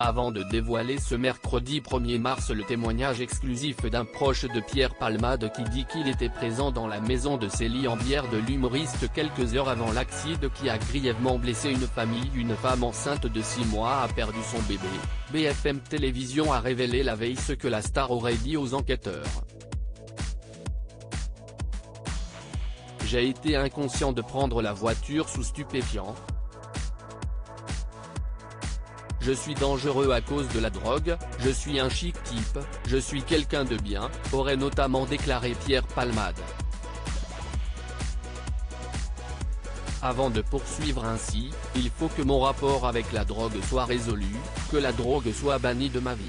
Avant de dévoiler ce mercredi 1er mars le témoignage exclusif d'un proche de Pierre Palmade qui dit qu'il était présent dans la maison de Célie en bière de l'humoriste quelques heures avant l'accident qui a grièvement blessé une famille. Une femme enceinte de 6 mois a perdu son bébé. BFM Télévision a révélé la veille ce que la star aurait dit aux enquêteurs. J'ai été inconscient de prendre la voiture sous stupéfiants. Je suis dangereux à cause de la drogue, je suis un chic type, je suis quelqu'un de bien, aurait notamment déclaré Pierre Palmade. Avant de poursuivre ainsi, il faut que mon rapport avec la drogue soit résolu, que la drogue soit bannie de ma vie.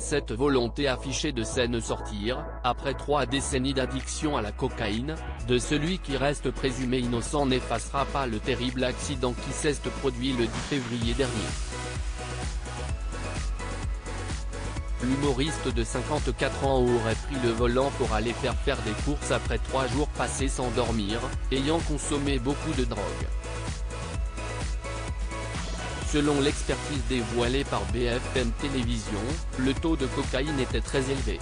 Cette volonté affichée de s'en sortir, après 3 décennies d'addiction à la cocaïne, de celui qui reste présumé innocent n'effacera pas le terrible accident qui s'est produit le 10 février dernier. L'humoriste de 54 ans aurait pris le volant pour aller faire des courses après 3 jours passés sans dormir, ayant consommé beaucoup de drogue. Selon l'expertise dévoilée par BFM Télévision, le taux de cocaïne était très élevé.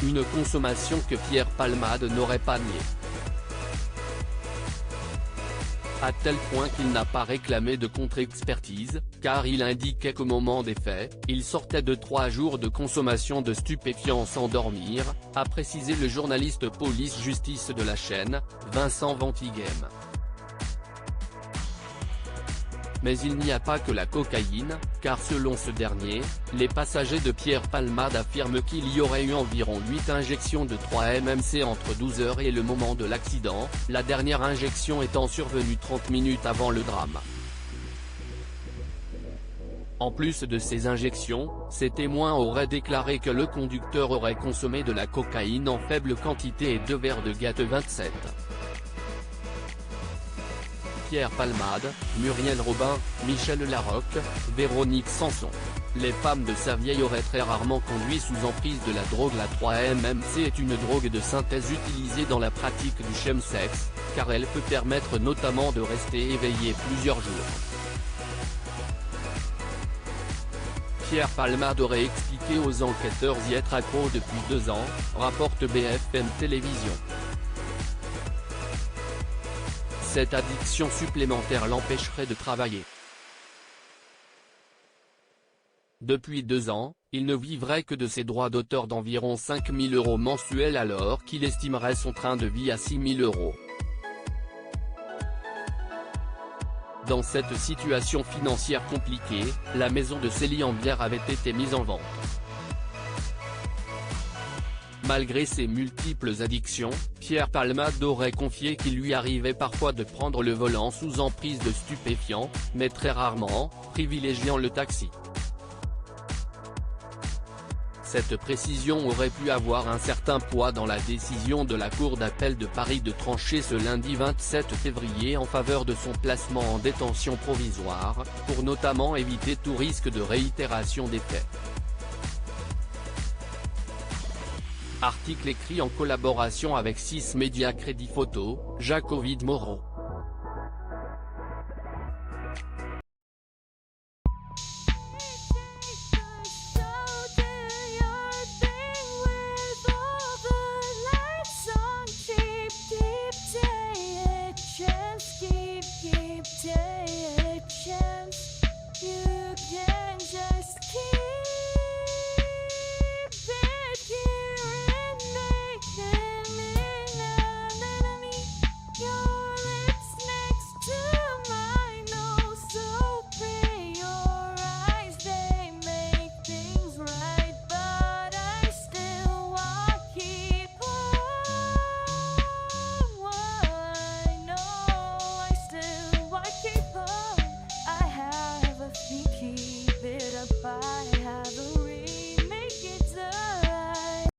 Une consommation que Pierre Palmade n'aurait pas niée. À tel point qu'il n'a pas réclamé de contre-expertise, car il indiquait qu'au moment des faits, il sortait de 3 jours de consommation de stupéfiants sans dormir, a précisé le journaliste police-justice de la chaîne, Vincent Ventighem. Mais il n'y a pas que la cocaïne, car selon ce dernier, les passagers de Pierre Palmade affirment qu'il y aurait eu environ 8 injections de 3 MMC entre 12h et le moment de l'accident, la dernière injection étant survenue 30 minutes avant le drame. En plus de ces injections, ces témoins auraient déclaré que le conducteur aurait consommé de la cocaïne en faible quantité et 2 verres de Gatte 27. Pierre Palmade, Muriel Robin, Michel Larocque, Véronique Sanson. Les femmes de sa vieille auraient très rarement conduit sous emprise de la drogue. La 3-MMC est une drogue de synthèse utilisée dans la pratique du chemsex, car elle peut permettre notamment de rester éveillé plusieurs jours. Pierre Palmade aurait expliqué aux enquêteurs y être accro depuis 2 ans, rapporte BFM Télévision. Cette addiction supplémentaire l'empêcherait de travailler. Depuis 2 ans, il ne vivrait que de ses droits d'auteur d'environ 5 000 € mensuels alors qu'il estimerait son train de vie à 6 000 €. Dans cette situation financière compliquée, la maison de Célie en bière avait été mise en vente. Malgré ses multiples addictions, Pierre Palmade aurait confié qu'il lui arrivait parfois de prendre le volant sous emprise de stupéfiants, mais très rarement, privilégiant le taxi. Cette précision aurait pu avoir un certain poids dans la décision de la Cour d'appel de Paris de trancher ce lundi 27 février en faveur de son placement en détention provisoire, pour notamment éviter tout risque de réitération des faits. Article écrit en collaboration avec 6 médias Crédit Photo, Jacques-Ovid Moreau. You can